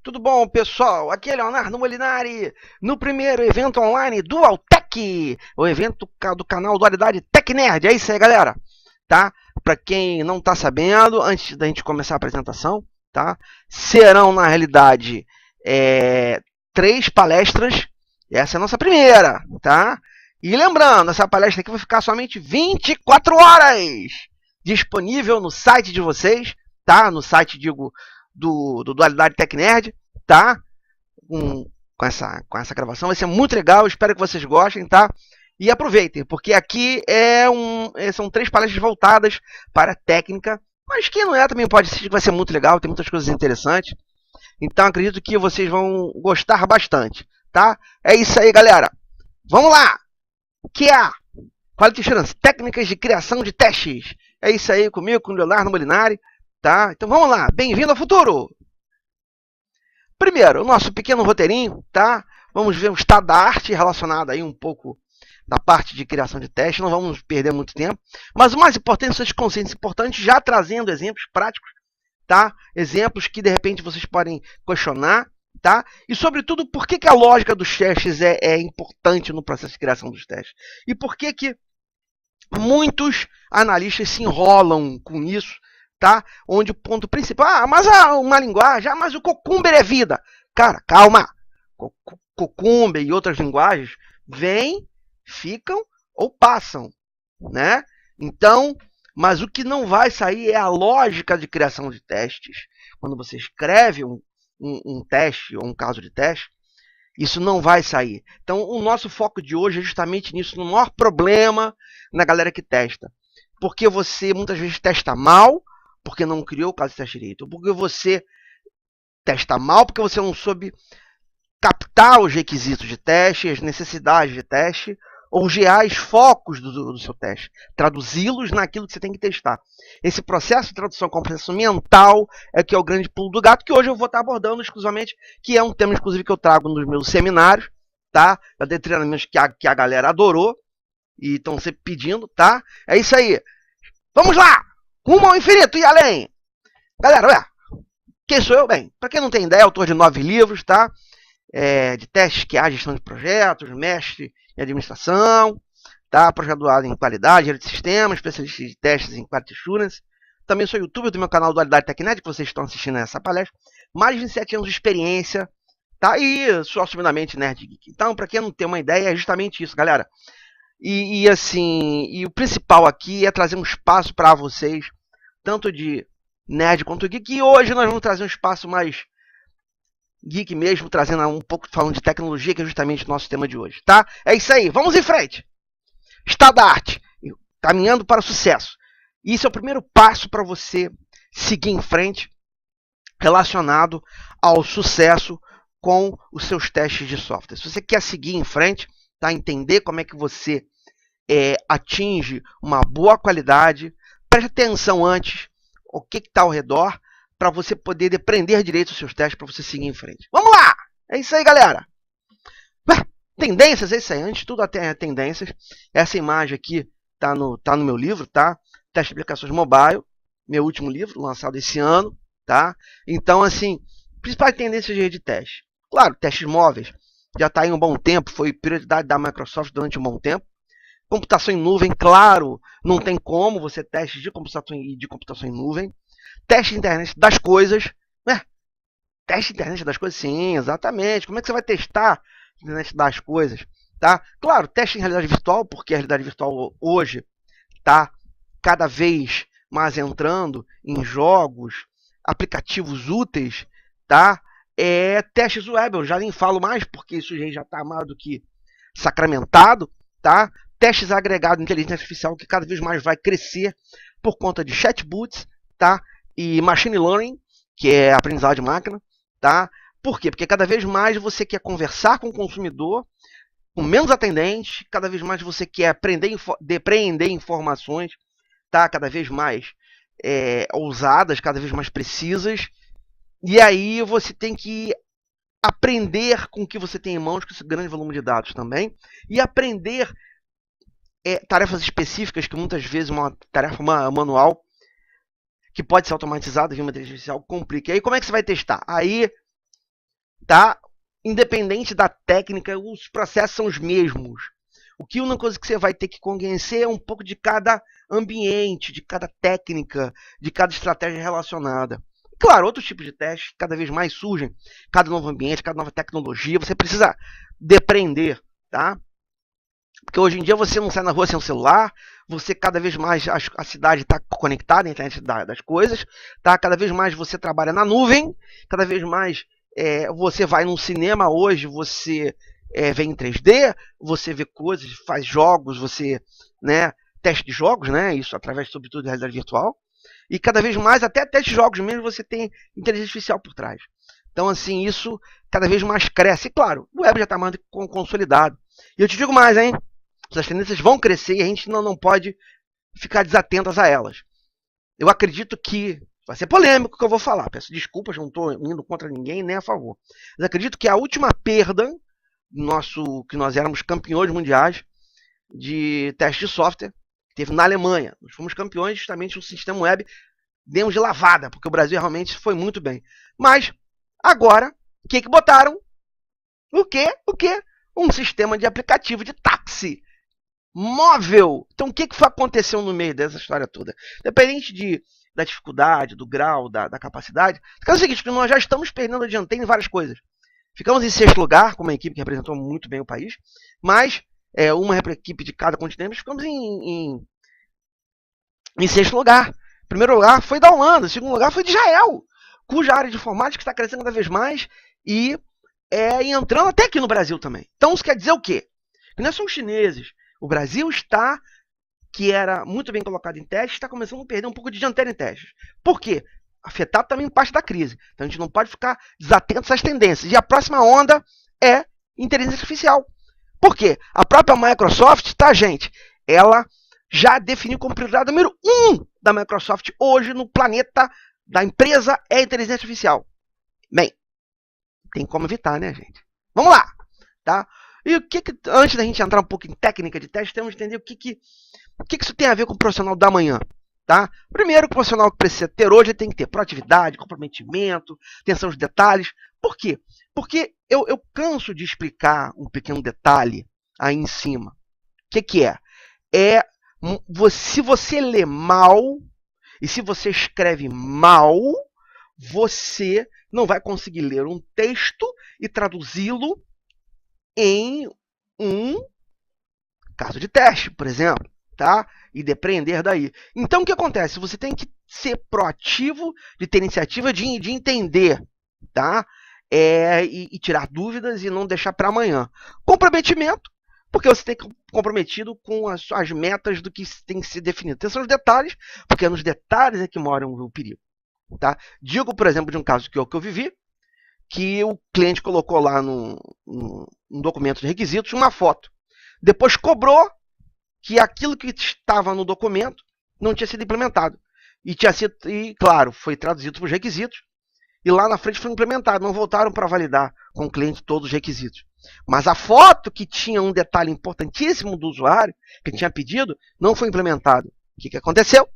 Tudo bom, pessoal? Aqui é Leonardo Molinari, no primeiro evento online Dualtech, o evento do canal Dualidade Tech Nerd. É isso aí, galera. Tá? Para quem não está sabendo, antes da gente começar a apresentação, tá? Serão, na realidade, 3 palestras. Essa é a nossa primeira, tá? E lembrando, essa palestra aqui vai ficar somente 24 horas disponível no site de vocês, tá? No site, digo, do Dualidade Tech Nerd, tá? Com essa gravação. Vai ser muito legal, espero que vocês gostem, tá? E aproveitem, porque aqui são 3 palestras voltadas para a técnica, mas quem não é também pode assistir, que vai ser muito legal, tem muitas coisas interessantes. Então acredito que vocês vão gostar bastante, tá? É isso aí, galera. Vamos lá! Que é Quality Assurance, técnicas de criação de testes. É isso aí comigo, com o Leonardo Molinari, tá? Então vamos lá, bem-vindo ao futuro! Primeiro, o nosso pequeno roteirinho, tá? Vamos ver o estado da arte relacionado aí um pouco da parte de criação de teste, não vamos perder muito tempo. Mas o mais importante são esses conceitos importantes, já trazendo exemplos práticos, tá? Exemplos que de repente vocês podem questionar, tá? E sobretudo, por que a lógica dos testes é importante no processo de criação dos testes? E por que muitos analistas se enrolam com isso, tá? Onde o ponto principal, mas uma linguagem, mas o Cucumber é vida. Cara, calma. Cucumber e outras linguagens vêm, ficam ou passam, né? Então, mas o que não vai sair é a lógica de criação de testes. Quando você escreve um teste ou um caso de teste, isso não vai sair. Então, o nosso foco de hoje é justamente nisso, no maior problema na galera que testa. Porque você muitas vezes testa mal, porque não criou o caso de teste direito. Ou porque você testa mal, porque você não soube captar os requisitos de teste, as necessidades de teste, ou os reais focos do seu teste. Traduzi-los naquilo que você tem que testar. Esse processo de tradução como processo mental é que é o grande pulo do gato, que hoje eu vou estar abordando exclusivamente, que é um tema, inclusive, que eu trago nos meus seminários, tá? Eu dei treinamentos que a galera adorou e estão sempre pedindo, tá? É isso aí. Vamos lá! Rumo ao infinito e além! Galera, ué, quem sou eu? Bem, para quem não tem ideia, autor de 9 livros, tá? De testes que há, gestão de projetos, mestre em administração, tá? Pós-graduado em qualidade, gerente de sistemas, especialista de testes em Quality Assurance. Também sou youtuber do meu canal Dualidade Tech Nerd, que vocês estão assistindo essa palestra. Mais de 27 anos de experiência, tá? E sou assumidamente nerd geek. Então, para quem não tem uma ideia, é justamente isso, galera. E o principal aqui é trazer um espaço para vocês, tanto de nerd quanto geek. E hoje nós vamos trazer um espaço mais geek mesmo, trazendo um pouco, falando de tecnologia, que é justamente o nosso tema de hoje, tá? É isso aí, vamos em frente! Estado da arte, caminhando para o sucesso. Isso é o primeiro passo para você seguir em frente, relacionado ao sucesso com os seus testes de software. Se você quer seguir em frente, tá? Entender como é que você atinge uma boa qualidade, preste atenção antes o que está ao redor, para você poder depreender direito os seus testes, para você seguir em frente. Vamos lá! É isso aí, galera! Tendências, é isso aí. Antes de tudo, até tendências. Essa imagem aqui tá no meu livro, tá? Teste de aplicações mobile, meu último livro, lançado esse ano, tá? Então, assim, principais tendências de rede de teste. Claro, testes móveis já está em um bom tempo, foi prioridade da Microsoft durante um bom tempo. Computação em nuvem, claro, não tem como você teste de computação em nuvem. Teste de internet das coisas, né? Teste de internet das coisas, sim, exatamente. Como é que você vai testar a internet das coisas, tá? Claro, teste em realidade virtual, porque a realidade virtual hoje está cada vez mais entrando em jogos, aplicativos úteis, tá? Testes web, eu já nem falo mais, porque isso já está mais do que sacramentado, tá? Testes agregados de inteligência artificial, que cada vez mais vai crescer por conta de chatbots, tá? E machine learning, que é aprendizado de máquina, tá? Por quê? Porque cada vez mais você quer conversar com o consumidor, com menos atendente, cada vez mais você quer depreender informações, tá? Cada vez mais ousadas, cada vez mais precisas. E aí você tem que aprender com o que você tem em mãos, com esse grande volume de dados também, e aprender tarefas específicas, que muitas vezes uma tarefa manual, que pode ser automatizada via uma inteligência artificial, complica. E aí como é que você vai testar? Aí tá? Independente da técnica, os processos são os mesmos. O que uma coisa que você vai ter que conhecer é um pouco de cada ambiente, de cada técnica, de cada estratégia relacionada. Claro, outros tipos de testes cada vez mais surgem, cada novo ambiente, cada nova tecnologia, você precisa depreender, tá? Porque hoje em dia você não sai na rua sem um celular, você cada vez mais a cidade está conectada à internet das coisas, tá? Cada vez mais você trabalha na nuvem, cada vez mais você vai num cinema hoje, você vê em 3D, você vê coisas, faz jogos, você, né, teste de jogos, né? Isso através sobretudo da realidade virtual. E cada vez mais, até teste de jogos mesmo, você tem inteligência artificial por trás. Então, assim, isso cada vez mais cresce. E claro, o web já está mais consolidado. E eu te digo mais, hein? As tendências vão crescer e a gente não pode ficar desatentas a elas. Eu acredito que vai ser polêmico o que eu vou falar. Peço desculpas, não estou indo contra ninguém nem a favor. Mas acredito que a última perda que nós éramos campeões mundiais de teste de software teve na Alemanha. Nós fomos campeões justamente no sistema web, demos de lavada, porque o Brasil realmente foi muito bem. Mas agora, o que botaram? O quê? Um sistema de aplicativo de táxi móvel. Então, o que aconteceu no meio dessa história toda? Independente da dificuldade, do grau, da capacidade, é o seguinte, nós já estamos perdendo a dianteira em várias coisas. Ficamos em sexto lugar, com uma equipe que representou muito bem o país, mas uma equipe de cada continente, ficamos em sexto lugar. O primeiro lugar foi da Holanda, o segundo lugar foi de Israel, cuja área de informática está crescendo cada vez mais e entrando até aqui no Brasil também. Então, isso quer dizer o quê? Que nós somos chineses. O Brasil está, que era muito bem colocado em testes, está começando a perder um pouco de dianteira em testes. Por quê? Afetado também em parte da crise. Então a gente não pode ficar desatento a essas tendências. E a próxima onda é inteligência artificial. Por quê? A própria Microsoft, tá, gente? Ela já definiu como prioridade número 1 da Microsoft hoje no planeta da empresa é a inteligência artificial. Bem, tem como evitar, né, gente? Vamos lá, tá? E antes da gente entrar um pouco em técnica de teste, temos que entender o que isso tem a ver com o profissional da manhã. Tá? Primeiro, o profissional que precisa ter hoje tem que ter proatividade, comprometimento, atenção aos detalhes. Por quê? Porque eu canso de explicar um pequeno detalhe aí em cima. O que é? Se você lê mal e se você escreve mal, você não vai conseguir ler um texto e traduzi-lo em um caso de teste, por exemplo, tá? E depender daí. Então, o que acontece? Você tem que ser proativo, de ter iniciativa, de entender, tá? E tirar dúvidas e não deixar para amanhã. Comprometimento, porque você tem que comprometido com as metas do que tem que ser definido. Atenção aos detalhes, porque é nos detalhes é que moram o perigo. Tá? Digo, por exemplo, de um caso que eu vivi, que o cliente colocou lá num documento de requisitos uma foto. Depois cobrou que aquilo que estava no documento não tinha sido implementado. E claro, foi traduzido para os requisitos. E lá na frente foi implementado. Não voltaram para validar com o cliente todos os requisitos. Mas a foto que tinha um detalhe importantíssimo do usuário, que tinha pedido, não foi implementado. O que aconteceu?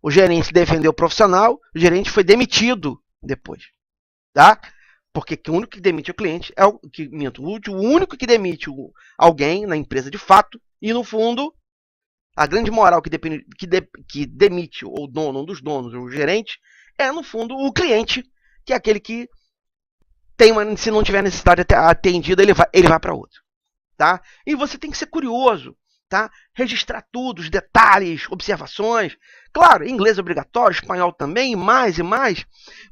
O gerente defendeu o profissional, o gerente foi demitido depois. Tá? Porque o único que demite o cliente é o único que demite alguém na empresa de fato, e no fundo, a grande moral que demite o dono, um dos donos, o gerente, é no fundo o cliente, que é aquele que se não tiver necessidade atendida, ele vai para outro. Tá? E você tem que ser curioso. Tá? Registrar tudo, os detalhes, observações. Claro, inglês é obrigatório, espanhol também, e mais.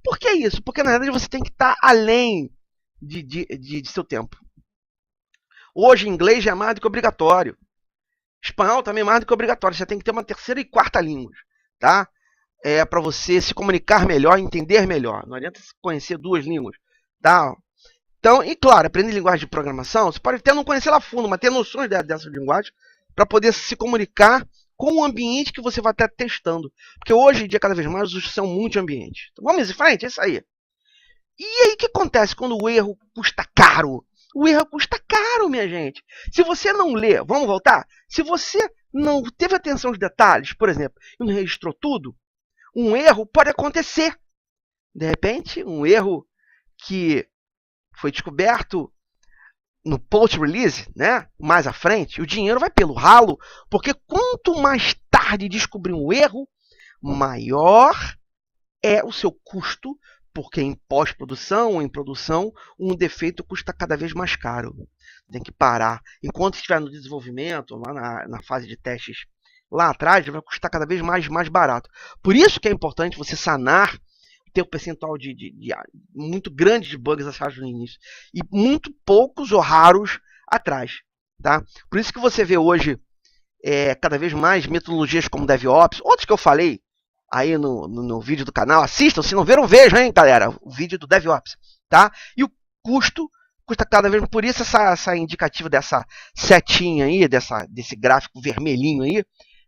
Por que isso? Porque na verdade você tem que estar além de seu tempo. Hoje, inglês já é mais do que obrigatório. Espanhol também é mais do que obrigatório. Você tem que ter uma terceira e quarta língua. Tá? Para você se comunicar melhor, entender melhor. Não adianta conhecer duas línguas. Tá? Então, e claro, aprender linguagem de programação, você pode até não conhecer ela a fundo, mas ter noções dessa linguagem para poder se comunicar com o ambiente que você vai estar testando. Porque hoje em dia, cada vez mais, os são multi-ambientes. Então, vamos em frente, é isso aí. E aí, o que acontece quando o erro custa caro? O erro custa caro, minha gente. Se você não lê, vamos voltar? Se você não teve atenção aos detalhes, por exemplo, e não registrou tudo, um erro pode acontecer. De repente, um erro que foi descoberto no post-release, né, mais à frente, o dinheiro vai pelo ralo, porque quanto mais tarde descobrir um erro, maior é o seu custo, porque em pós-produção ou em produção, um defeito custa cada vez mais caro. Tem que parar. Enquanto estiver no desenvolvimento, lá na fase de testes, lá atrás, vai custar cada vez mais barato. Por isso que é importante você sanar, ter um percentual muito grande de bugs achados no início e muito poucos ou raros atrás. Tá? Por isso que você vê hoje cada vez mais metodologias como DevOps, outros que eu falei aí no vídeo do canal, assistam, se não viram, vejam, hein, galera, o vídeo do DevOps, tá? E o custa cada vez, por isso essa indicativa dessa setinha aí, desse gráfico vermelhinho aí,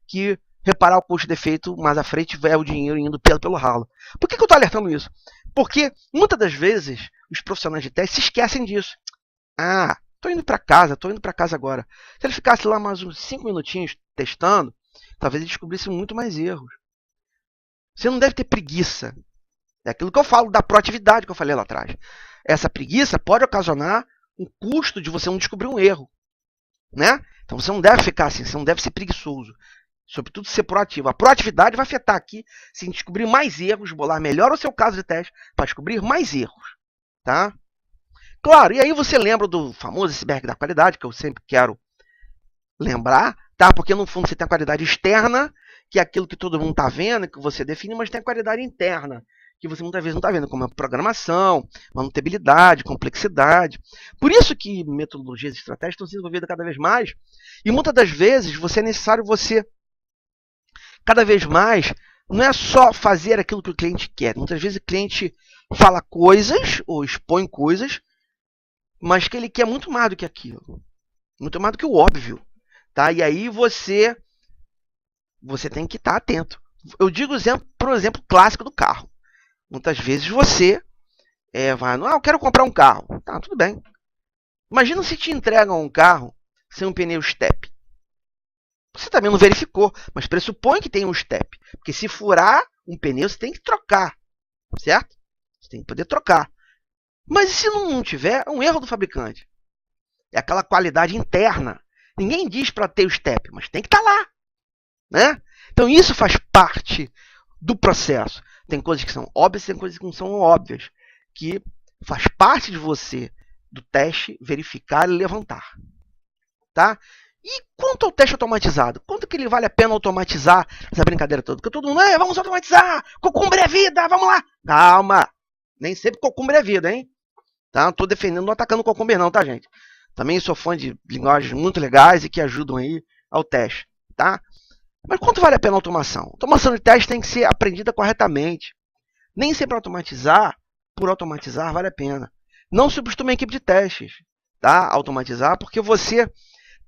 que reparar o custo de efeito mais à frente é o dinheiro indo pelo ralo. Por que eu estou alertando isso? Porque muitas das vezes os profissionais de teste se esquecem disso. Ah, estou indo para casa agora. Se ele ficasse lá mais uns 5 minutinhos testando, talvez ele descobrisse muito mais erros. Você não deve ter preguiça. É aquilo que eu falo da proatividade que eu falei lá atrás. Essa preguiça pode ocasionar um custo de você não descobrir um erro. Né? Então você não deve ficar assim, você não deve ser preguiçoso. Sobretudo ser proativo. A proatividade vai afetar aqui se descobrir mais erros, bolar melhor o seu caso de teste para descobrir mais erros. Tá? Claro, e aí você lembra do famoso iceberg da qualidade, que eu sempre quero lembrar, tá? Porque no fundo você tem a qualidade externa, que é aquilo que todo mundo está vendo, que você define, mas tem a qualidade interna, que você muitas vezes não está vendo, como a programação, manutabilidade, complexidade. Por isso que metodologias e estratégias estão sendo desenvolvidas cada vez mais, e muitas das vezes é necessário você, cada vez mais, não é só fazer aquilo que o cliente quer. Muitas vezes o cliente fala coisas, ou expõe coisas, mas que ele quer muito mais do que aquilo. Muito mais do que o óbvio. Tá? E aí você tem que estar atento. Eu digo por exemplo clássico do carro. Muitas vezes você vai, eu quero comprar um carro. Tá, tudo bem. Imagina se te entregam um carro sem um pneu step. Você também não verificou, mas pressupõe que tem um step. Porque se furar um pneu, você tem que trocar. Certo? Você tem que poder trocar. Mas e se não tiver, é um erro do fabricante. É aquela qualidade interna. Ninguém diz para ter o step, mas tem que estar lá. Né? Então isso faz parte do processo. Tem coisas que são óbvias, tem coisas que não são óbvias, que faz parte de você, do teste, verificar e levantar. Tá? E quanto ao teste automatizado? Quanto que ele vale a pena automatizar essa brincadeira toda? Porque todo mundo, vamos automatizar, Cucumber é vida, vamos lá. Calma, nem sempre Cucumber é vida, hein? Tá? Não estou defendendo, não atacando o Cucumber não, tá, gente? Também sou fã de linguagens muito legais e que ajudam aí ao teste, tá? Mas quanto vale a pena a automação? A automação de teste tem que ser aprendida corretamente. Nem sempre automatizar, por automatizar, vale a pena. Não substitui uma equipe de testes, tá? Automatizar, porque você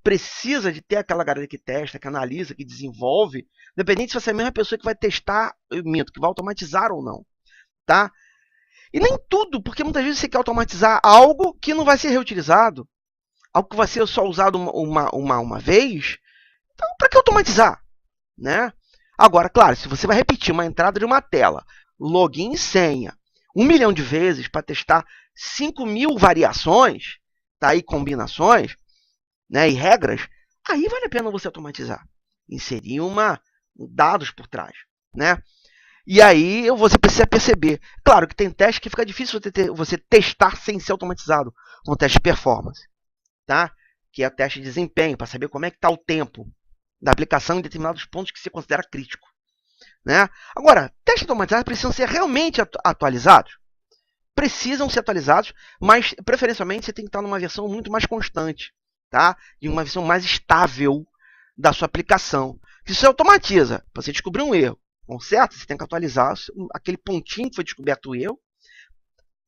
precisa de ter aquela galera que testa, que analisa, que desenvolve, independente se você é a mesma pessoa que vai testar, que vai automatizar ou não, tá? E nem tudo, porque muitas vezes você quer automatizar algo que não vai ser reutilizado, algo que vai ser só usado uma vez. Então, para que automatizar? Né? Agora, claro, se você vai repetir uma entrada de uma tela, login e senha, 1 milhão de vezes para testar 5.000 variações, tá? E combinações, né? E regras, aí vale a pena você automatizar. Inserir dados por trás. Né? E aí você precisa perceber. Claro que tem teste que fica difícil você testar sem ser automatizado, como o teste de performance. Tá? Que é o teste de desempenho, para saber como é que está o tempo da aplicação em determinados pontos que se considera crítico. Né? Agora, testes automatizados precisam ser realmente atualizados? Precisam ser atualizados, mas preferencialmente você tem que estar numa versão muito mais constante, tá? E uma versão mais estável da sua aplicação. Se você automatiza, para você descobrir um erro, conserta, você tem que atualizar aquele pontinho que foi descoberto o erro,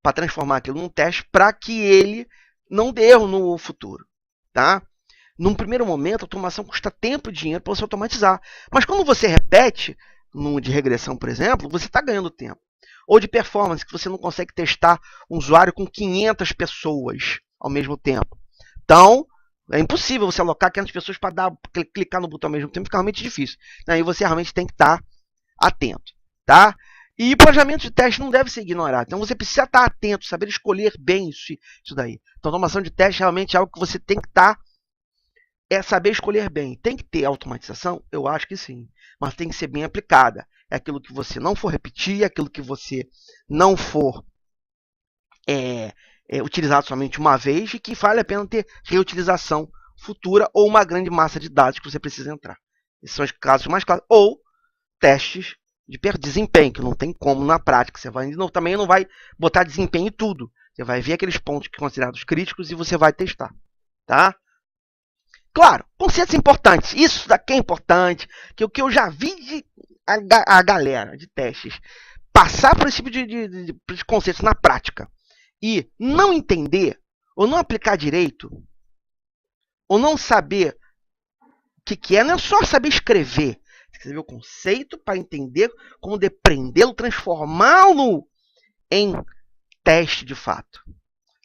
para transformar aquilo num teste, para que ele não dê erro no futuro. Tá? Num primeiro momento, a automação custa tempo e dinheiro para você automatizar. Mas quando você repete, de regressão, por exemplo, você está ganhando tempo. Ou de performance, que você não consegue testar um usuário com 500 pessoas ao mesmo tempo. Então, é impossível você alocar 500 pessoas para clicar no botão ao mesmo tempo, fica realmente difícil. Aí você realmente tem que estar atento. Tá? E o planejamento de teste não deve ser ignorado. Então você precisa estar atento, saber escolher bem isso daí. Então, automação de teste realmente é algo que você tem que estar, saber escolher bem. Tem que ter automatização? Eu acho que sim. Mas tem que ser bem aplicada. É aquilo que você não for repetir, é aquilo que você não for utilizado somente uma vez e que vale a pena ter reutilização futura ou uma grande massa de dados que você precisa entrar. Esses são os casos mais claros. Ou testes de desempenho, que não tem como na prática. Você também não vai botar desempenho em tudo. Você vai ver aqueles pontos que são considerados críticos e você vai testar. Tá? Claro, conceitos importantes. Isso daqui é importante. Que o que eu já vi a galera de testes passar por esse tipo de conceitos na prática e não entender, ou não aplicar direito, ou não saber o que é, não é só saber escrever. Tem que saber o conceito para entender como depreendê-lo, transformá-lo em teste de fato.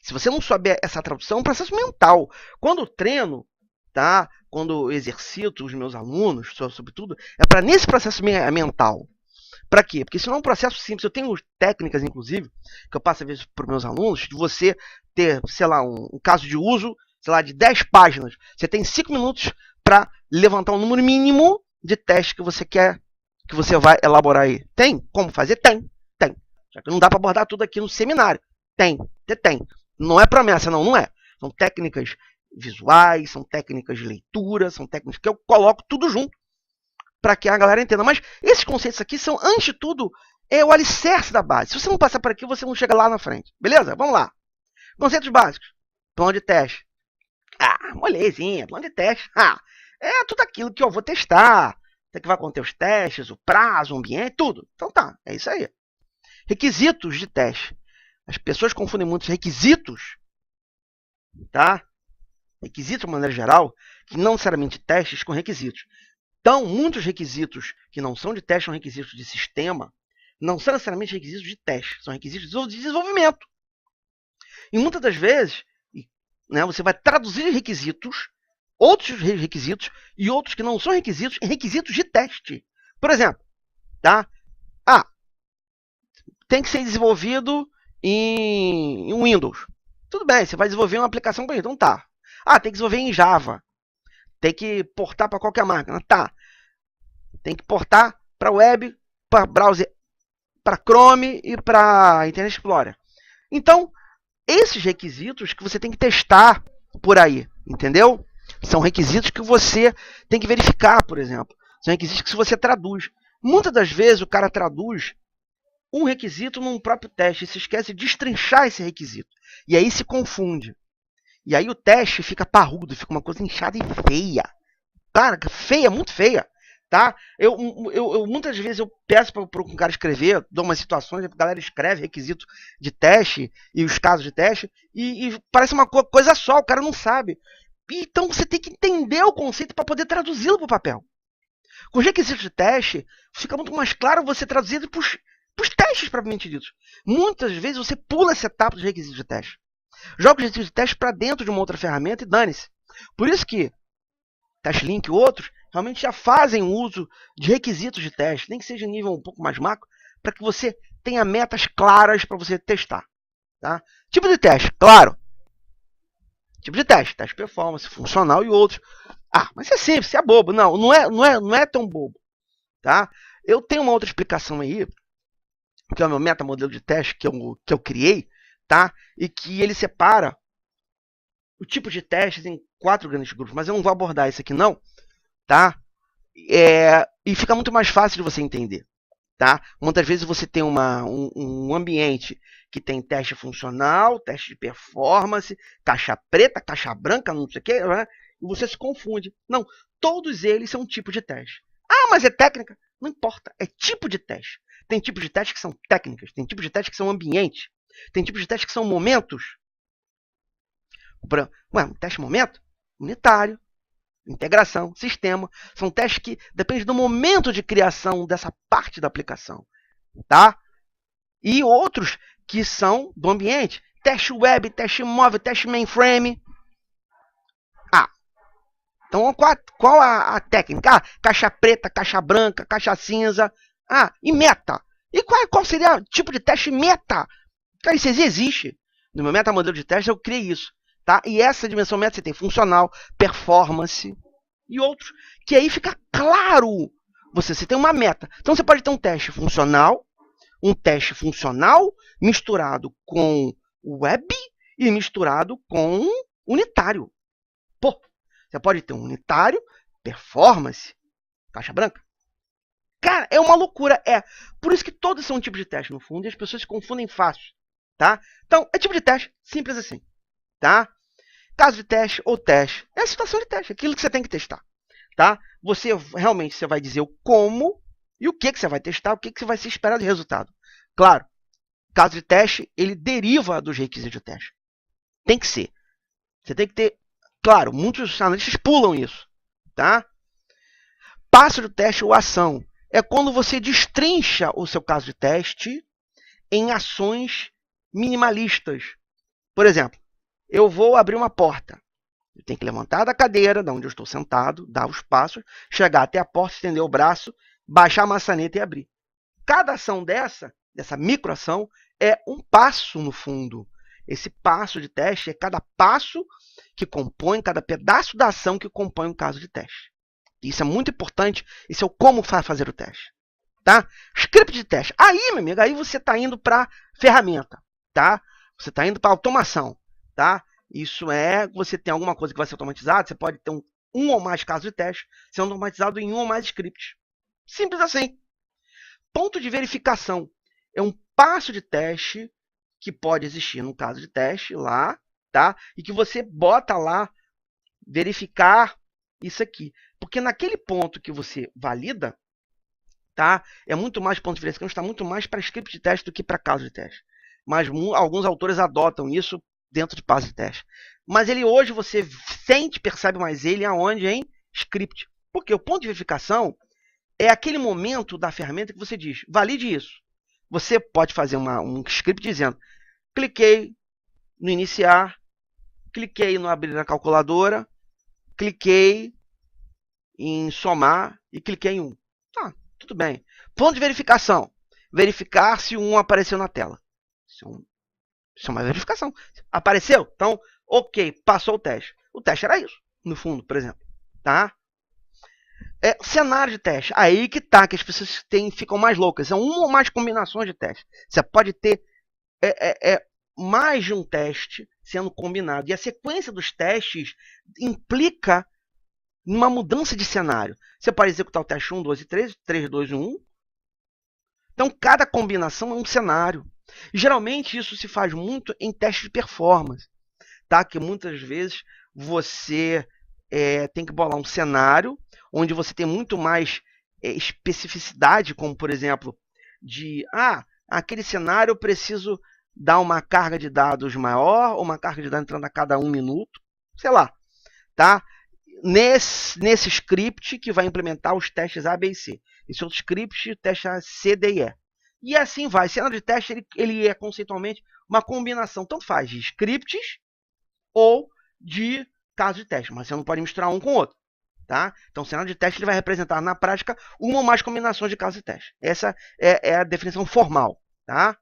Se você não souber essa tradução, é um processo mental. Quando eu treino, tá? Quando eu exercito os meus alunos, sobretudo, é para nesse processo mental. Para quê? Porque isso não é um processo simples. Eu tenho técnicas, inclusive, que eu passo a ver para os meus alunos, de você ter, sei lá, um caso de uso, sei lá, de 10 páginas. Você tem 5 minutos para levantar um número mínimo de testes que você quer, que você vai elaborar aí. Tem como fazer? Tem. Já que não dá para abordar tudo aqui no seminário. Tem. Não é promessa, não é. São técnicas visuais, são técnicas de leitura, são técnicas que eu coloco tudo junto para que a galera entenda. Mas esses conceitos aqui são, antes de tudo, o alicerce da base. Se você não passar por aqui, você não chega lá na frente. Beleza? Vamos lá. Conceitos básicos. Plano de teste. Molezinha, plano de teste. É tudo aquilo que eu vou testar. Que vai conter os testes, o prazo, o ambiente, tudo. Então tá, é isso aí. Requisitos de teste. As pessoas confundem muito os requisitos, tá? Requisitos, de maneira geral, que não necessariamente testes com requisitos. Então, muitos requisitos que não são de teste, são requisitos de sistema, não são necessariamente requisitos de teste, são requisitos de desenvolvimento. E muitas das vezes, né, você vai traduzir requisitos, outros requisitos, e outros que não são requisitos, em requisitos de teste. Por exemplo, tá? Tem que ser desenvolvido em Windows. Tudo bem, você vai desenvolver uma aplicação com isso. Então tá. Tem que desenvolver em Java. Tem que portar para qualquer máquina. Tá. Tem que portar para web, para browser, para Chrome e para Internet Explorer. Então, esses requisitos que você tem que testar por aí, entendeu? São requisitos que você tem que verificar, por exemplo. São requisitos que você traduz. Muitas das vezes o cara traduz um requisito num próprio teste e se esquece de destrinchar esse requisito. E aí se confunde. E aí o teste fica parrudo, fica uma coisa inchada e feia. Cara, feia, muito feia. Tá? Eu muitas vezes eu peço para o cara escrever, dou umas situações, a galera escreve requisito de teste e os casos de teste e parece uma coisa só, o cara não sabe. Então você tem que entender o conceito para poder traduzi-lo para o papel. Com os requisitos de teste, fica muito mais claro você traduzir para os testes propriamente ditos. Muitas vezes você pula essa etapa dos requisitos de teste. Joga os requisitos de teste para dentro de uma outra ferramenta e dane-se. Por isso que TestLink e outros realmente já fazem uso de requisitos de teste, nem que seja em nível um pouco mais macro, para que você tenha metas claras para você testar. Tá? Tipo de teste, claro. Tipo de teste performance, funcional e outros. Mas é simples, é bobo. Não é tão bobo. Tá? Eu tenho uma outra explicação aí, que é o meu metamodelo de teste que eu criei, tá? E que ele separa o tipo de testes em 4 grandes grupos, mas eu não vou abordar isso aqui não, tá? E fica muito mais fácil de você entender, tá? Muitas vezes você tem um ambiente que tem teste funcional, teste de performance, caixa preta, caixa branca, não sei o que, né? E você se confunde. Não, todos eles são um tipo de teste. Mas é técnica? Não importa, é tipo de teste. Tem tipos de teste que são técnicas, tem tipos de teste que são ambientes, tem tipos de teste que são momentos. Teste momento, unitário, integração, sistema, são testes que dependem do momento de criação dessa parte da aplicação, tá? E outros que são do ambiente, teste web, teste móvel, teste mainframe. Então qual a técnica? Caixa preta, caixa branca, caixa cinza. E meta. E qual seria o tipo de teste meta? Cara, isso existe. No meu metamodelo de teste eu criei isso. Tá? E essa dimensão meta você tem funcional, performance e outros. Que aí fica claro. Você tem uma meta. Então você pode ter um teste funcional misturado com web e misturado com unitário. Pô, você pode ter um unitário, performance, caixa branca. Cara, é uma loucura. Por isso que todos são tipos de teste, no fundo, e as pessoas se confundem fácil. Tá? Então, é tipo de teste, simples assim. Tá? Caso de teste ou teste. É a situação de teste, aquilo que você tem que testar. Tá? Você vai dizer o como e o que você vai testar, o que você vai se esperar de resultado. Claro, caso de teste, ele deriva dos requisitos de teste. Tem que ser. Você tem que ter... Claro, muitos analistas pulam isso. Tá? Passo de teste ou ação. É quando você destrincha o seu caso de teste em ações minimalistas. Por exemplo, eu vou abrir uma porta. Eu tenho que levantar da cadeira, de onde eu estou sentado, dar os passos, chegar até a porta, estender o braço, baixar a maçaneta e abrir. Cada ação dessa microação, é um passo no fundo. Esse passo de teste é cada passo que compõe, cada pedaço da ação que compõe um caso de teste. Isso é muito importante, isso é o como fazer o teste. Tá? Script de teste. Aí, meu amigo, aí você está indo para ferramenta. Tá? Você está indo para automação. Tá? Isso você tem alguma coisa que vai ser automatizada, você pode ter um ou mais casos de teste sendo automatizado em um ou mais scripts. Simples assim. Ponto de verificação. É um passo de teste que pode existir no caso de teste lá, tá? E que você bota lá, verificar isso aqui. Porque naquele ponto que você valida, tá? É muito mais ponto de verificação, está muito mais para script de teste do que para caso de teste. Mas alguns autores adotam isso dentro de passo de teste. Mas ele hoje você percebe mais ele aonde? Em script. Porque o ponto de verificação é aquele momento da ferramenta que você diz, valide isso. Você pode fazer um script dizendo, cliquei no iniciar, cliquei no abrir na calculadora, cliquei em somar e cliquei em 1. Tá, tudo bem. Ponto de verificação. Verificar se o 1 apareceu na tela. Isso é uma verificação. Apareceu? Então, ok, passou o teste. O teste era isso, no fundo, por exemplo. Tá? Cenário de teste. Aí que tá, que as pessoas ficam mais loucas. São uma ou mais combinações de teste. Você pode ter mais de um teste sendo combinado. E a sequência dos testes implica numa mudança de cenário. Você pode executar o teste 1, 2 e 3, 3, 2 e 1. Então, cada combinação é um cenário. E, geralmente, isso se faz muito em testes de performance. Tá? Que muitas vezes você tem que bolar um cenário onde você tem muito mais especificidade, como, por exemplo, aquele cenário eu preciso dar uma carga de dados maior ou uma carga de dados entrando a cada 1 minuto. Sei lá. Tá? Nesse script que vai implementar os testes A, B e C. Esse outro script testa C, D e E. E assim vai. Cenário de teste ele é conceitualmente uma combinação, tanto faz, de scripts ou de caso de teste. Mas você não pode misturar um com o outro. Tá? Então, o cenário de teste ele vai representar na prática uma ou mais combinações de casos de teste. Essa é a definição formal. Tá?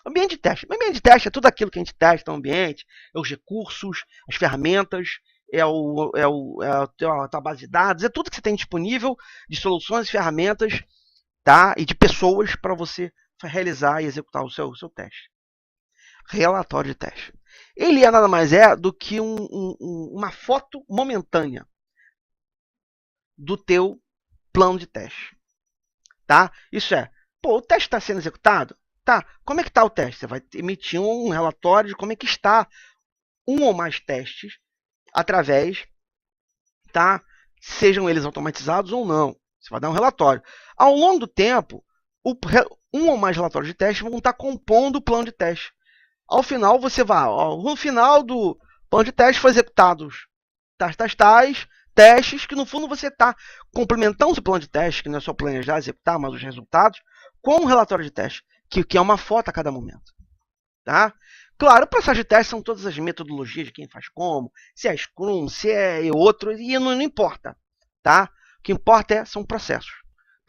Ambiente de teste. O ambiente de teste é tudo aquilo que a gente testa no ambiente, é os recursos, as ferramentas, a tua base de dados, é tudo que você tem disponível de soluções e ferramentas, tá? E de pessoas para você realizar e executar o seu teste. Relatório de teste. Ele nada mais do que uma foto momentânea do teu plano de teste. Tá? Isso o teste está sendo executado? Tá. Como é que está o teste? Você vai emitir um relatório de como é que está um ou mais testes através, tá? Sejam eles automatizados ou não. Você vai dar um relatório. Ao longo do tempo, um ou mais relatórios de teste vão estar compondo o plano de teste. Ao final, você vai... no final do plano de teste foi executados tais testes que, no fundo, você está complementando o plano de teste, que não é só planejar, executar, mas os resultados, com um relatório de teste, que é uma foto a cada momento. Tá? Claro, o processo de teste são todas as metodologias de quem faz como, se é Scrum, se é outro, e não importa. Tá? O que importa são processos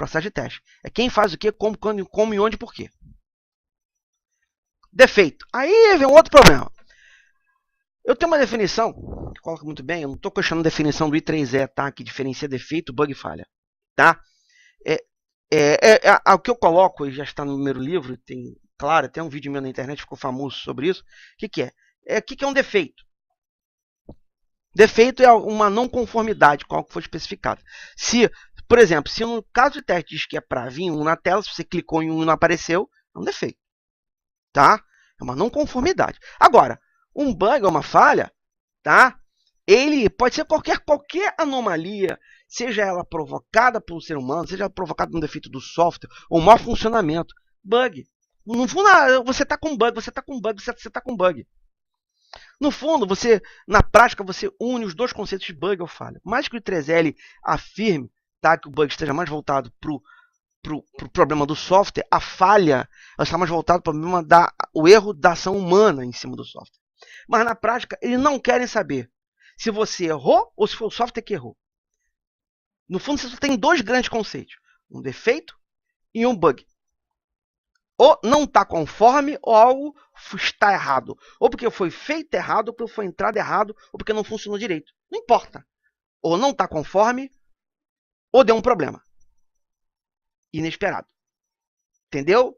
processo de teste. É quem faz o que, como, quando, como e onde e por quê. Defeito. Aí vem um outro problema. Eu tenho uma definição, que coloca muito bem, eu não estou questionando a definição do I3E, tá? Que diferencia defeito, bug e falha. Tá? O que eu coloco, e já está no primeiro livro, tem, claro, até um vídeo meu na internet ficou famoso sobre isso. O que é? O que é um defeito? Defeito é uma não conformidade com algo que foi especificado. Se, por exemplo, se no caso de teste diz que é para vir um na tela, se você clicou em um e não apareceu, é um defeito. Tá? É uma não conformidade. Agora, um bug ou uma falha, tá? Ele pode ser qualquer anomalia, seja ela provocada pelo ser humano, seja ela provocada por um defeito do software ou mau funcionamento. Bug. No fundo, você está com bug, você está com bug, você está com bug. No fundo, na prática, você une os dois conceitos de bug ou falha. Mais que o I3L afirme, tá, que o bug esteja mais voltado para o problema do software, a falha está mais voltada para o problema o erro da ação humana em cima do software. Mas na prática, eles não querem saber se você errou ou se foi o software que errou. No fundo, você só tem dois grandes conceitos: um defeito e um bug. Ou não está conforme, ou algo está errado. Ou porque foi feito errado, ou porque foi entrado errado, ou porque não funcionou direito. Não importa. Ou não está conforme, ou deu um problema inesperado. Entendeu?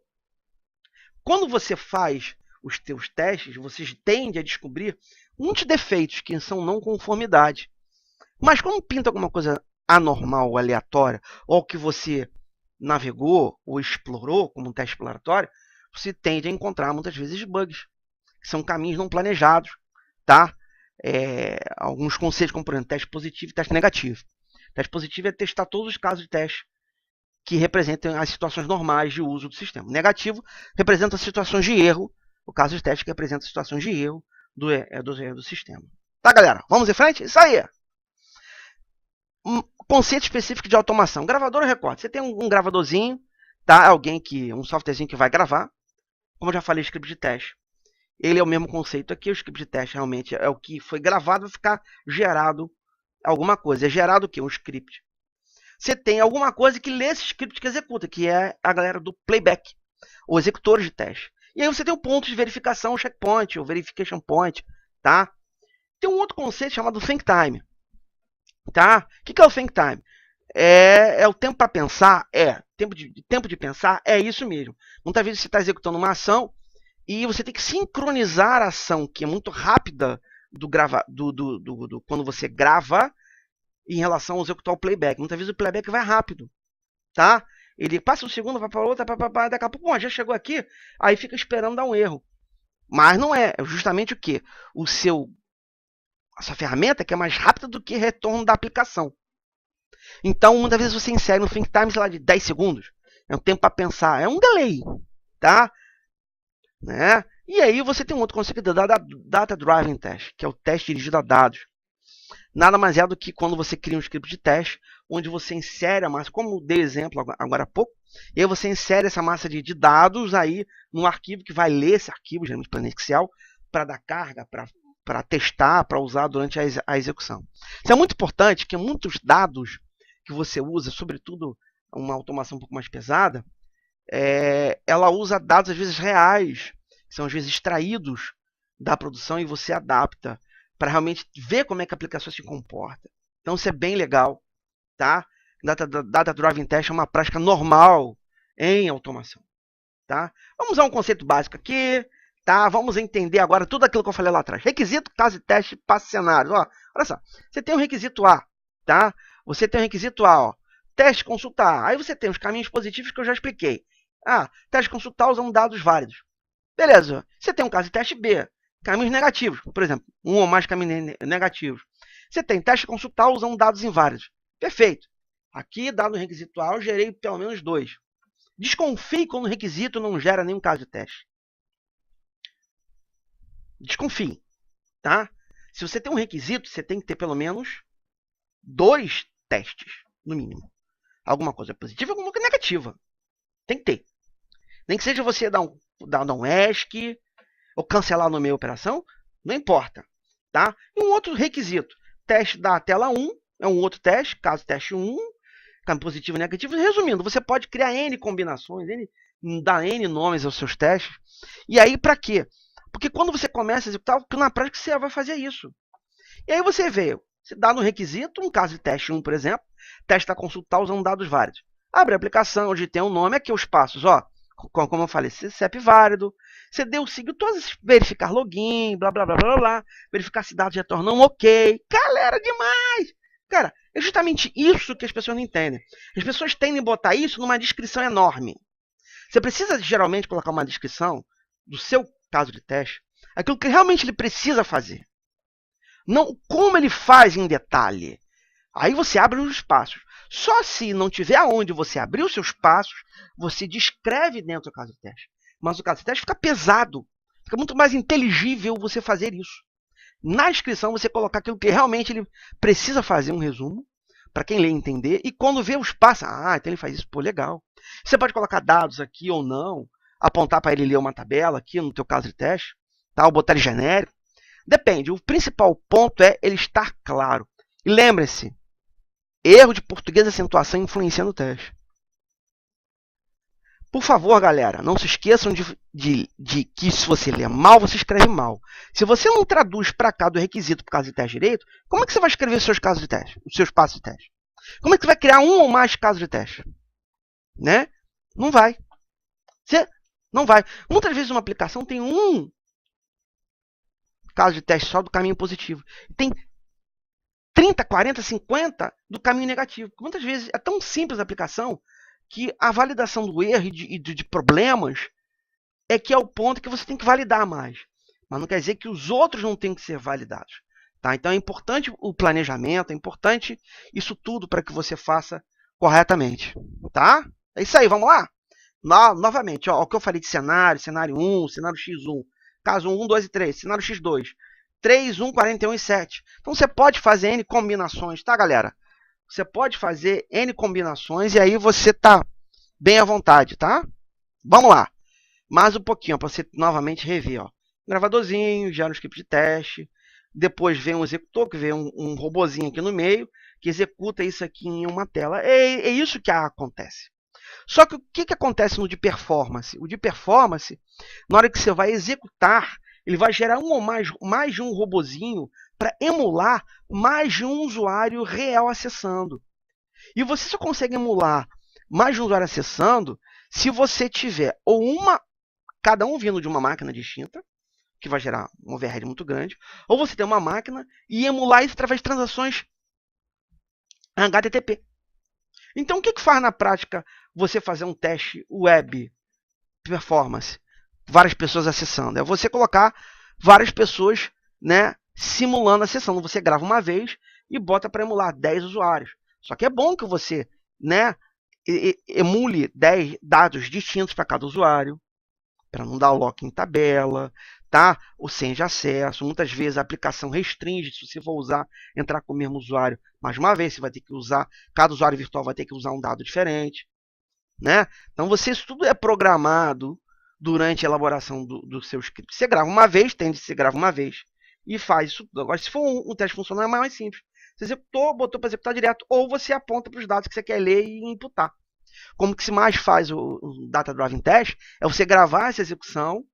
Quando você faz os teus testes, você tende a descobrir muitos defeitos que são não conformidade. Mas quando pinta alguma coisa anormal ou aleatória, ou que você navegou ou explorou como um teste exploratório, você tende a encontrar muitas vezes bugs, que são caminhos não planejados, tá? Alguns conceitos, como por exemplo, teste positivo e teste negativo. Teste positivo é testar todos os casos de teste que representam as situações normais de uso do sistema. Negativo representa as situações de erro, o caso de teste que representa situações de erro do sistema. Tá, galera? Vamos em frente? Isso aí! Um conceito específico de automação. Gravador ou recorte. Você tem um gravadorzinho, tá? Um softwarezinho que vai gravar. Como eu já falei, script de teste. Ele é o mesmo conceito aqui. O script de teste realmente é o que foi gravado, vai ficar gerado alguma coisa. É gerado o quê? Um script. Você tem alguma coisa que lê esse script que executa, que é a galera do playback, ou executores de teste. E aí você tem o ponto de verificação, o checkpoint, o verification point, tá? Tem um outro conceito chamado think time. Tá? O que é o think time? É o tempo para pensar? Tempo de pensar é isso mesmo. Muitas vezes você está executando uma ação e você tem que sincronizar a ação, que é muito rápida, quando você grava, em relação a executar o playback. Muitas vezes o playback vai rápido. Tá? Ele passa um segundo, vai para outra, daqui a pouco, já chegou aqui, aí fica esperando dar um erro. Mas não é. É justamente o que? A sua ferramenta que é mais rápida do que retorno da aplicação. Então, muitas vezes você insere um think time, sei lá, de 10 segundos. É um tempo para pensar. É um delay. Tá? Né? E aí você tem um outro conceito de Data Driven Test, que é o teste dirigido a dados. Nada mais é do que quando você cria um script de teste, onde você insere a massa, como dei exemplo agora há pouco, e aí você insere essa massa de dados aí num arquivo que vai ler esse arquivo, geralmente para Excel, para dar carga, para testar, para usar durante a execução. Isso é muito importante, que muitos dados que você usa, sobretudo uma automação um pouco mais pesada, ela usa dados às vezes reais, que são às vezes extraídos da produção e você adapta para realmente ver como é que a aplicação se comporta. Então isso é bem legal. Tá? Data Driven Test é uma prática normal em automação. Tá? Vamos usar um conceito básico aqui. Tá? Vamos entender agora tudo aquilo que eu falei lá atrás. Requisito, caso de teste, passo cenários. Ó, olha só, você tem um requisito A. Tá? Você tem um requisito A. Ó, teste consultar. Aí você tem os caminhos positivos que eu já expliquei. Teste consultar usando dados válidos. Beleza. Você tem um caso de teste B. Caminhos negativos. Por exemplo, um ou mais caminhos negativos. Você tem teste consultar usando dados inválidos. Perfeito. Aqui, dado o requisito A, eu gerei pelo menos 2. Desconfie quando o requisito não gera nenhum caso de teste. Desconfie. Tá? Se você tem um requisito, você tem que ter pelo menos 2 testes, no mínimo. Alguma coisa positiva e alguma coisa negativa. Tem que ter. Nem que seja você dar um ESC ou cancelar no meio da operação, não importa. Tá? E um outro requisito. Teste da tela 1 é um outro teste, caso teste 1, caminho positivo e negativo. Resumindo, você pode criar N combinações, dar N nomes aos seus testes. E aí, para quê? Porque quando você começa a executar, na prática você vai fazer isso. E aí você vê, você dá no requisito, um caso de teste 1, por exemplo, testa a consulta usando dados válidos. Abre a aplicação, onde tem um nome, aqui os passos, ó. Como eu falei, CEP válido, você deu seguir todos, verificar login, blá, blá, blá, blá, blá, verificar se dados retornam ok. Galera, demais! Cara, é justamente isso que as pessoas não entendem. As pessoas tendem a botar isso numa descrição enorme. Você precisa, geralmente, colocar uma descrição do seu caso de teste, aquilo que realmente ele precisa fazer. Não como ele faz em detalhe. Aí você abre os espaços. Só se não tiver aonde você abrir os seus passos, você descreve dentro do caso de teste. Mas o caso de teste fica pesado. Fica muito mais inteligível você fazer isso. Na descrição, você colocar aquilo que realmente ele precisa fazer, um resumo, para quem lê entender. E quando vê os passos, então ele faz isso, pô, legal. Você pode colocar dados aqui ou não, apontar para ele ler uma tabela aqui, no teu caso de teste, tá? Ou botar ele genérico. Depende. O principal ponto é ele estar claro. E lembre-se, erro de português e acentuação influencia no teste. Por favor, galera, não se esqueçam de que se você lê mal, você escreve mal. Se você não traduz para cá do requisito para o caso de teste direito, como é que você vai escrever os seus casos de teste, os seus passos de teste? Como é que você vai criar um ou mais casos de teste? Né? Não vai. Você não vai. Muitas vezes uma aplicação tem um caso de teste só do caminho positivo. Tem 30, 40, 50 do caminho negativo. Muitas vezes é tão simples a aplicação que a validação do erro e de problemas é que é o ponto que você tem que validar mais. Mas não quer dizer que os outros não tenham que ser validados. Tá? Então é importante o planejamento, é importante isso tudo para que você faça corretamente. Tá? É isso aí, vamos lá? Novamente, ó, o que eu falei de cenário, cenário 1, cenário X1, caso 1, 2 e 3, cenário X2, 3, 1, 41 e 7. Então você pode fazer N combinações, tá, galera? Você pode fazer N combinações e aí você tá bem à vontade, tá? Vamos lá. Mais um pouquinho, para você novamente rever. Ó. Gravadorzinho, gera um script de teste. Depois vem um executor, que vem um robozinho aqui no meio, que executa isso aqui em uma tela. É isso que acontece. Só que o que acontece no de performance? O de performance, na hora que você vai executar, ele vai gerar um ou mais de um robozinho para emular mais de um usuário real acessando. E você só consegue emular mais de um usuário acessando se você tiver ou cada um vindo de uma máquina distinta, que vai gerar um overhead muito grande, ou você tem uma máquina e emular isso através de transações HTTP. Então, o que faz na prática você fazer um teste web performance? Várias pessoas acessando. É você colocar várias pessoas, né, simulando a sessão. Você grava uma vez e bota para emular 10 usuários. Só que é bom que você, né, emule 10 dados distintos para cada usuário, para não dar lock em tabela, tá? O sem de acesso. Muitas vezes a aplicação restringe, se você for entrar com o mesmo usuário mais uma vez, você vai ter que usar, cada usuário virtual vai ter que usar um dado diferente, né? Então isso tudo é programado durante a elaboração do seu script. Você grava uma vez, você grava uma vez e faz isso tudo. Agora, se for um teste funcional, é mais simples. Você executou, botou para executar direto, ou você aponta para os dados que você quer ler e imputar. Como que se mais faz o Data Driven Test é você gravar essa execução,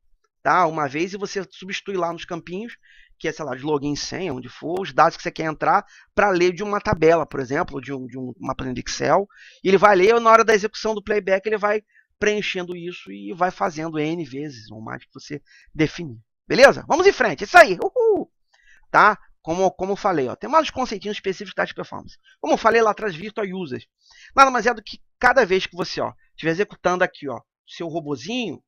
tá, uma vez e você substitui lá nos campinhos, que é, sei lá, de login, senha, onde for, os dados que você quer entrar para ler de uma tabela, por exemplo, de uma planilha de Excel, e ele vai ler, na hora da execução do playback, ele vai preenchendo isso e vai fazendo N vezes, ou mais que você definir. Beleza? Vamos em frente, é isso aí! Uhul! Tá? Como eu falei, ó, tem mais conceitinhos específicos de taxa de performance. Como eu falei lá atrás, Virtual Users. Nada mais é do que cada vez que você estiver executando aqui seu robozinho,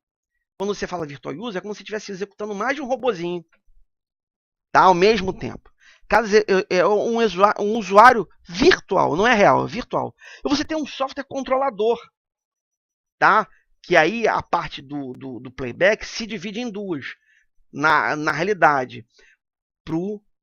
quando você fala Virtual User, é como se estivesse executando mais de um robozinho, tá? Ao mesmo tempo. Caso é um usuário virtual, não é real, é virtual. E você tem um software controlador, tá? Que aí a parte do playback se divide em duas. Na realidade,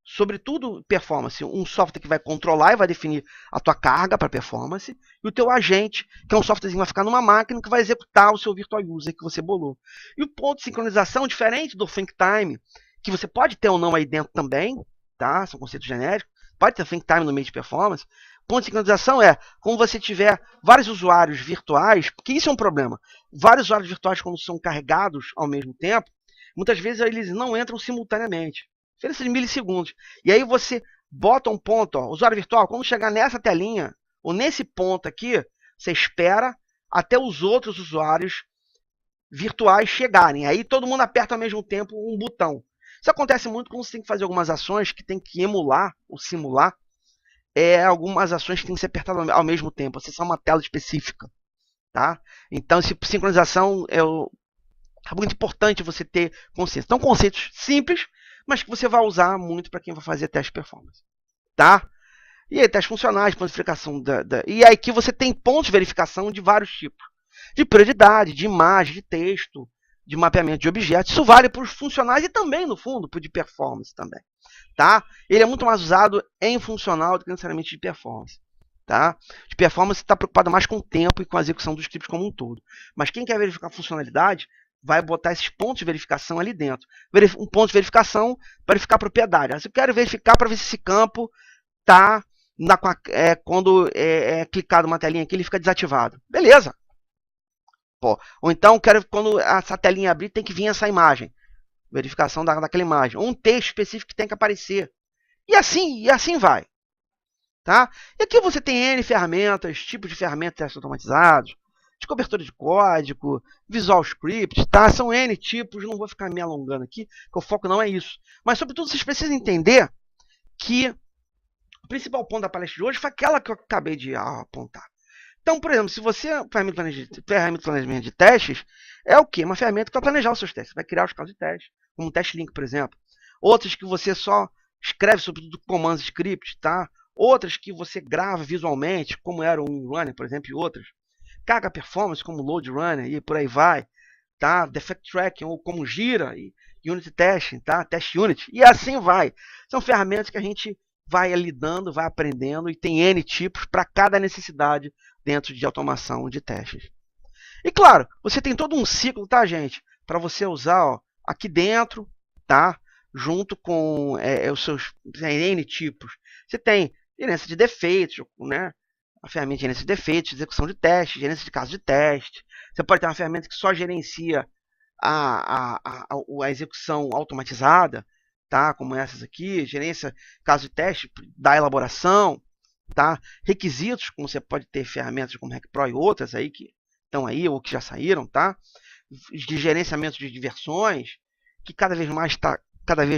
sobretudo performance, um software que vai controlar e vai definir a tua carga para performance, e o teu agente, que é um softwarezinho que vai ficar numa máquina que vai executar o seu virtual user que você bolou. E o ponto de sincronização, diferente do think time, que você pode ter ou não aí dentro também, tá? São conceitos genéricos, pode ter think time no meio de performance. Ponto de sincronização é quando você tiver vários usuários virtuais, porque isso é um problema. Vários usuários virtuais, quando são carregados ao mesmo tempo, muitas vezes eles não entram simultaneamente. Diferença de milissegundos. E aí você bota um ponto, ó, usuário virtual, quando chegar nessa telinha, ou nesse ponto aqui, você espera até os outros usuários virtuais chegarem. Aí todo mundo aperta ao mesmo tempo um botão. Isso acontece muito quando você tem que fazer algumas ações que tem que emular ou simular algumas ações que tem que ser apertadas ao mesmo tempo, acessar uma tela específica. Tá? Então, sincronização é muito importante você ter consciência. Então, conceitos simples, mas que você vai usar muito para quem vai fazer teste de performance. Tá? E aí, testes funcionais, ponto de verificação. E aí aqui você tem pontos de verificação de vários tipos. De prioridade, de imagem, de texto, de mapeamento de objetos. Isso vale para os funcionais e também, no fundo, para o de performance também. Tá? Ele é muito mais usado em funcional do que necessariamente de performance. Tá? De performance está preocupado mais com o tempo e com a execução dos scripts como um todo. Mas quem quer verificar a funcionalidade vai botar esses pontos de verificação ali dentro. Um ponto de verificação para verificar a propriedade. Se eu quero verificar para ver se esse campo está quando é clicado uma telinha aqui, ele fica desativado. Beleza. Pô. Ou então, quando essa telinha abrir, tem que vir essa imagem. Verificação daquela imagem. Ou um texto específico que tem que aparecer. E assim vai. Tá? E aqui você tem N ferramentas, tipos de ferramentas automatizados, de cobertura de código, Visual Script, tá? São N tipos, não vou ficar me alongando aqui, porque o foco não é isso. Mas, sobretudo, vocês precisam entender que o principal ponto da palestra de hoje foi aquela que eu acabei de apontar. Então, por exemplo, se você ferramenta de planejamento de testes, é o quê? Uma ferramenta que vai planejar os seus testes. Você vai criar os casos de teste, como um teste link, por exemplo. Outras que você só escreve, sobretudo, comandos script, tá? Outras que você grava visualmente, como era o WinRunner, por exemplo, e outras. Carga performance, como Load Runner, e por aí vai. Tá? Defect Tracking, ou como Gira, e Unit Testing, tá? Test Unit, e assim vai. São ferramentas que a gente vai lidando, vai aprendendo, e tem N tipos para cada necessidade dentro de automação de testes. E claro, você tem todo um ciclo, tá, gente? Para você usar aqui dentro, tá? Junto com os seus N tipos. Você tem gerência de defeitos, né? A ferramenta de gerência de defeitos, execução de teste, gerência de casos de teste. Você pode ter uma ferramenta que só gerencia a execução automatizada, tá? Como essas aqui, gerência caso de teste da elaboração, tá? Requisitos, como você pode ter ferramentas como HackPro e outras aí que estão aí ou que já saíram, tá? De gerenciamento de versões, que cada vez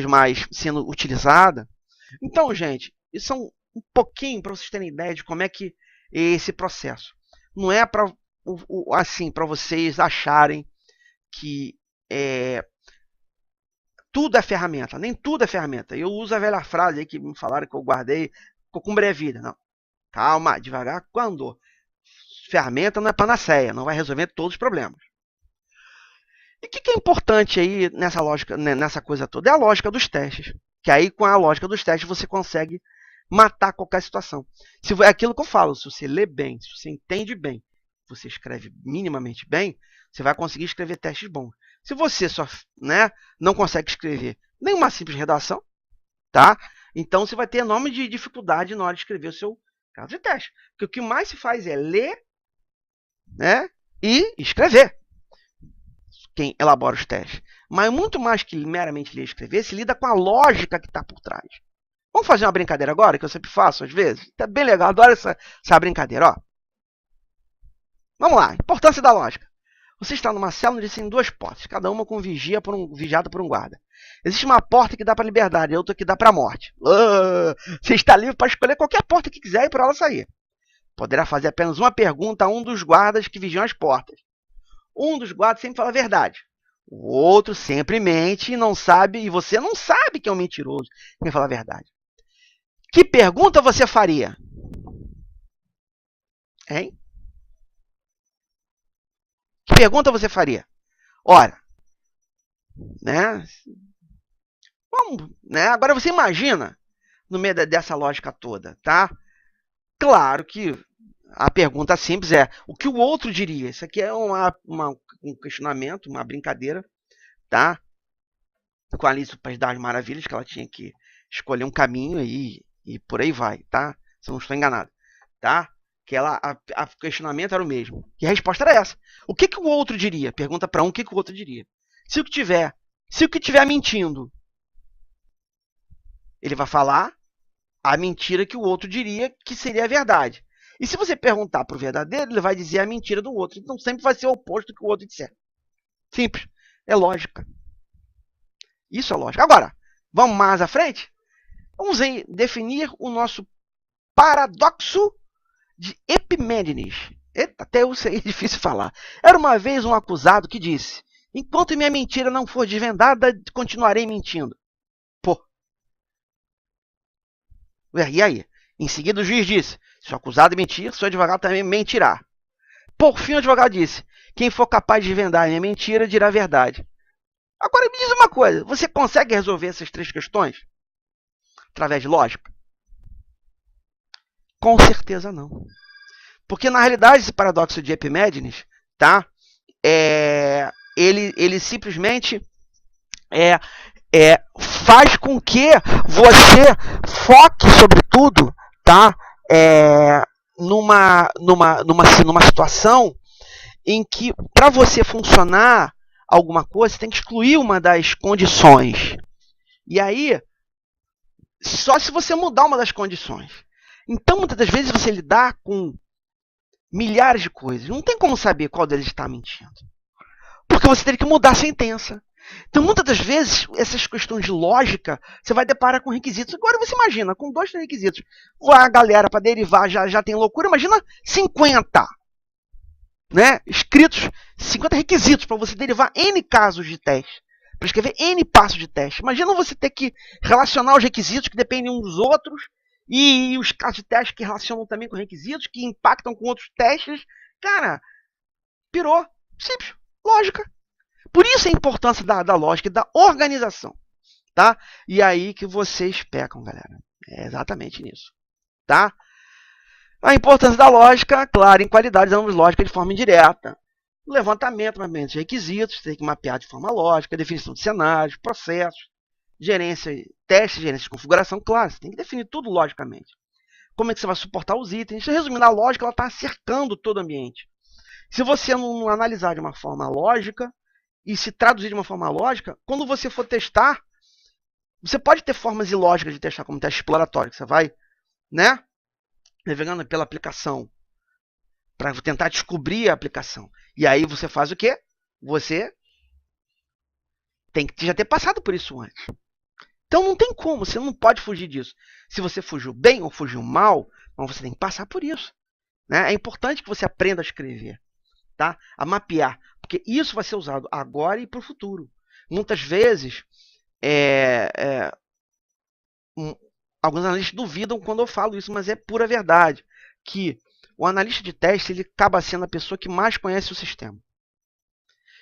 mais sendo utilizada. Então, gente, isso são um pouquinho para vocês terem ideia de como é que é esse processo. Não é para assim para vocês acharem que tudo é ferramenta. Nem tudo é ferramenta. Eu uso a velha frase aí que me falaram que eu guardei, ficou com brevida. Não. Calma, devagar. Quando ferramenta não é panaceia, não vai resolver todos os problemas. E o que é importante aí nessa lógica, nessa coisa toda? É a lógica dos testes. Que aí, com a lógica dos testes, você consegue matar qualquer situação. É aquilo que eu falo, se você lê bem, se você entende bem, você escreve minimamente bem, você vai conseguir escrever testes bons. Se você só não consegue escrever nenhuma simples redação, tá? Então você vai ter enorme dificuldade na hora de escrever o seu caso de teste. Porque o que mais se faz é ler, né, e escrever. Quem elabora os testes. Mas muito mais que meramente ler e escrever, se lida com a lógica que está por trás. Vamos fazer uma brincadeira agora, que eu sempre faço às vezes? Tá bem legal, adoro essa brincadeira, ó. Vamos lá, importância da lógica. Você está numa cela onde tem duas portas, cada uma com vigiada por um guarda. Existe uma porta que dá para a liberdade e outra que dá para a morte. Você está livre para escolher qualquer porta que quiser e por ela sair. Poderá fazer apenas uma pergunta a um dos guardas que vigiam as portas. Um dos guardas sempre fala a verdade. O outro sempre mente e não sabe, e você não sabe que é um mentiroso quem fala a verdade. Que pergunta você faria? Hein? Que pergunta você faria? Ora, né? Vamos, né? Agora você imagina no meio dessa lógica toda, tá? Claro que a pergunta simples é o que o outro diria. Isso aqui é um questionamento, uma brincadeira, tá? Com a Alice no País das Maravilhas, que ela tinha que escolher um caminho e E por aí vai, tá? Se eu não estou enganado, tá? Que o questionamento era o mesmo. E a resposta era essa. O que o outro diria? Pergunta para um o que o outro diria. Se o que tiver mentindo, ele vai falar a mentira que o outro diria que seria a verdade. E se você perguntar para o verdadeiro, ele vai dizer a mentira do outro. Então sempre vai ser o oposto do que o outro disser. Simples. É lógica. Isso é lógica. Agora, vamos mais à frente? Vamos definir o nosso paradoxo de Epimênides. Eita, até isso aí é difícil falar. Era uma vez um acusado que disse: enquanto minha mentira não for desvendada, continuarei mentindo. Pô. E aí? Em seguida o juiz disse: se o acusado mentir, seu advogado também mentirá. Por fim o advogado disse: quem for capaz de desvendar a minha mentira, dirá a verdade. Agora me diz uma coisa, você consegue resolver essas três questões através de lógica? Com certeza não. Porque na realidade esse paradoxo de Epimênides, tá? Ele simplesmente faz com que você foque sobretudo, tá? Numa situação em que para você funcionar alguma coisa, você tem que excluir uma das condições. E aí, só se você mudar uma das condições. Então, muitas das vezes você lidar com milhares de coisas. Não tem como saber qual deles está mentindo. Porque você teria que mudar a sentença. Então, muitas das vezes, essas questões de lógica, você vai deparar com requisitos. Agora você imagina, com 2, 3 requisitos. A galera, para derivar, já tem loucura. Imagina 50. Né? Escritos, 50 requisitos para você derivar N casos de teste. Para escrever N passos de teste. Imagina você ter que relacionar os requisitos que dependem uns dos outros. E os casos de teste que relacionam também com requisitos, que impactam com outros testes. Cara, pirou. Simples. Lógica. Por isso a importância da lógica e da organização. Tá? E aí que vocês pecam, galera. É exatamente nisso. Tá? A importância da lógica, claro, em qualidade, damos lógica de forma indireta. Levantamento, mapeamento de requisitos, tem que mapear de forma lógica, definição de cenários, processos, gerência, teste, gerência de configuração, claro, você tem que definir tudo logicamente. Como é que você vai suportar os itens? Resumindo, a lógica está cercando todo o ambiente. Se você não analisar de uma forma lógica e se traduzir de uma forma lógica, quando você for testar, você pode ter formas ilógicas de testar, como teste exploratório, que você vai, né, navegando pela aplicação para tentar descobrir a aplicação. E aí você faz o quê? Você tem que já ter passado por isso antes. Então não tem como, você não pode fugir disso. Se você fugiu bem ou fugiu mal, então você tem que passar por isso. Né? É importante que você aprenda a escrever, tá? A mapear, porque isso vai ser usado agora e para o futuro. Muitas vezes, alguns analistas duvidam quando eu falo isso, mas é pura verdade, que o analista de teste ele acaba sendo a pessoa que mais conhece o sistema.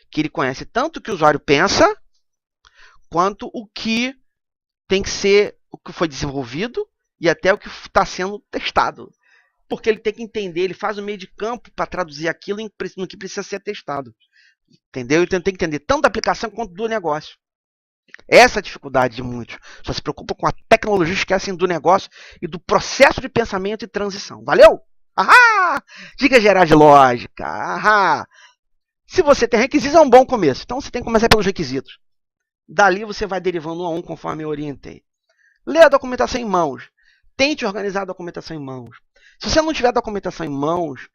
Que ele conhece tanto o que o usuário pensa, quanto o que tem que ser, o que foi desenvolvido e até o que está sendo testado. Porque ele tem que entender, ele faz o meio de campo para traduzir aquilo no que precisa ser testado. Entendeu? Então tem que entender tanto da aplicação quanto do negócio. Essa é a dificuldade de muitos. Só se preocupam com a tecnologia, esquecem do negócio e do processo de pensamento e transição. Valeu? Ahá! Dicas gerais de lógica. Ahá! Se você tem requisitos, é um bom começo. Então você tem que começar pelos requisitos. Dali você vai derivando um a um conforme eu orientei. Lê a documentação em mãos. Tente organizar a documentação em mãos. Se você não tiver a documentação em mãos,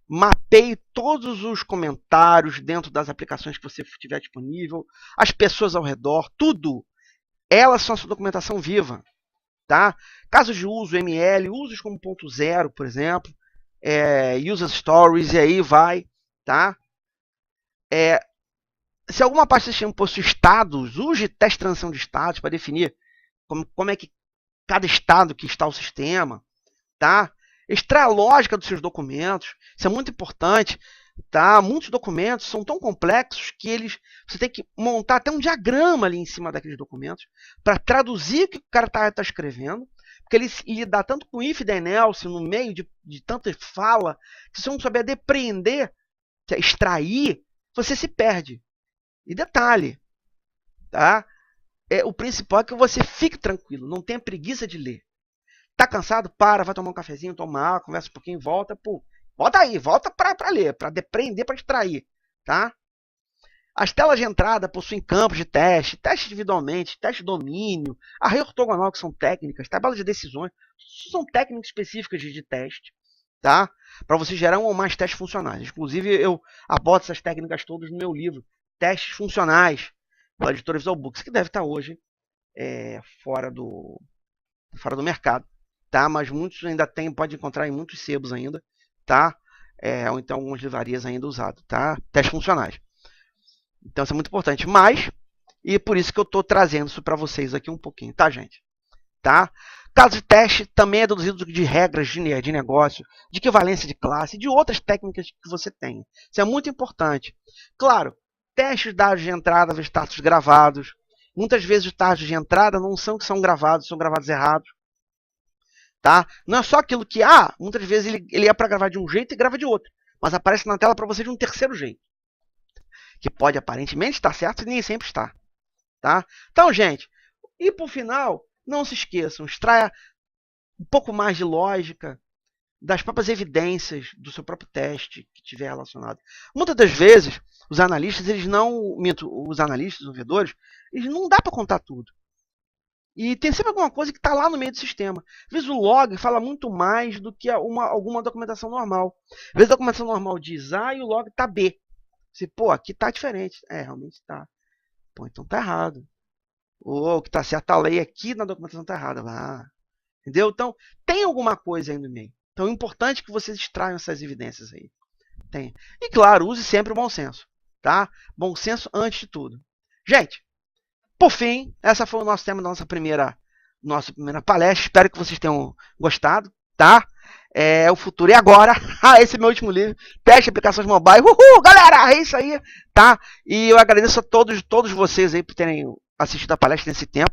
mapeie todos os comentários dentro das aplicações que você tiver disponível, as pessoas ao redor, tudo. Elas são a sua documentação viva. Tá? Casos de uso, ML, usos como ponto zero, por exemplo, user stories, e aí vai. Tá? Se alguma parte do sistema possui estados, use teste de transição de estados para definir como é que cada estado que está o sistema. Tá? Extraia a lógica dos seus documentos. Isso é muito importante. Tá? Muitos documentos são tão complexos que você tem que montar até um diagrama ali em cima daqueles documentos para traduzir o que o cara está escrevendo. Porque ele dá tanto com if e then else no meio de tanta fala que se você não souber depreender, extrair, você se perde. E detalhe, tá? O principal é que você fique tranquilo, não tenha preguiça de ler. Tá cansado? Para, vai tomar um cafezinho, toma água, conversa um pouquinho, volta, pô. Volta aí, volta pra ler, pra depreender, pra distrair, tá? As telas de entrada possuem campos de teste, teste individualmente, teste de domínio, array ortogonal, que são técnicas, tabela de decisões, são técnicas específicas de teste, tá? Para você gerar um ou mais testes funcionais. Inclusive, eu abordo essas técnicas todas no meu livro, Testes Funcionais, da editora Visual Books, que deve estar hoje fora do mercado, tá? Mas muitos ainda tem, pode encontrar em muitos sebos ainda, tá? Ou então algumas livrarias ainda usadas, tá? Testes funcionais. Então isso é muito importante, mas e por isso que eu estou trazendo isso para vocês aqui um pouquinho, tá, gente? Tá? Caso de teste também é deduzido de regras de negócio, de equivalência de classe, de outras técnicas que você tem. Isso é muito importante. Claro, testes de dados de entrada vezes dados gravados. Muitas vezes os dados de entrada não são que são gravados errados. Tá? Não é só aquilo que, muitas vezes ele é para gravar de um jeito e grava de outro, mas aparece na tela para você de um terceiro jeito, que pode aparentemente estar certo e nem sempre está. Tá? Então, gente, e por final, não se esqueçam, extraia um pouco mais de lógica das próprias evidências do seu próprio teste que tiver relacionado. Muitas das vezes, os analistas, os desenvolvedores, eles não dá para contar tudo. E tem sempre alguma coisa que está lá no meio do sistema. Às vezes o log fala muito mais do que alguma documentação normal. Às vezes a documentação normal diz A e o log está B. Você, pô, aqui está diferente. Realmente está. Pô, então está errado. Ou o que está certo, a lei aqui na documentação está errada. Entendeu? Então, tem alguma coisa aí no meio. Então é importante que vocês extraiam essas evidências aí. Tem. E claro, use sempre o bom senso. Tá? Bom senso antes de tudo. Gente, por fim, essa foi o nosso tema da nossa primeira palestra. Espero que vocês tenham gostado, tá? O futuro é agora. Esse é meu último livro. Teste aplicações mobile. Uhul, galera! É isso aí, tá? E eu agradeço a todos vocês aí por terem assistido a palestra nesse tempo.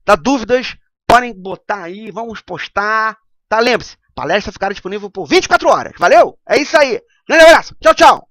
Tá? Dúvidas? Podem botar aí, vamos postar. Tá? Lembre-se, a palestra ficará disponível por 24 horas. Valeu? É isso aí. Grande abraço. Tchau, tchau.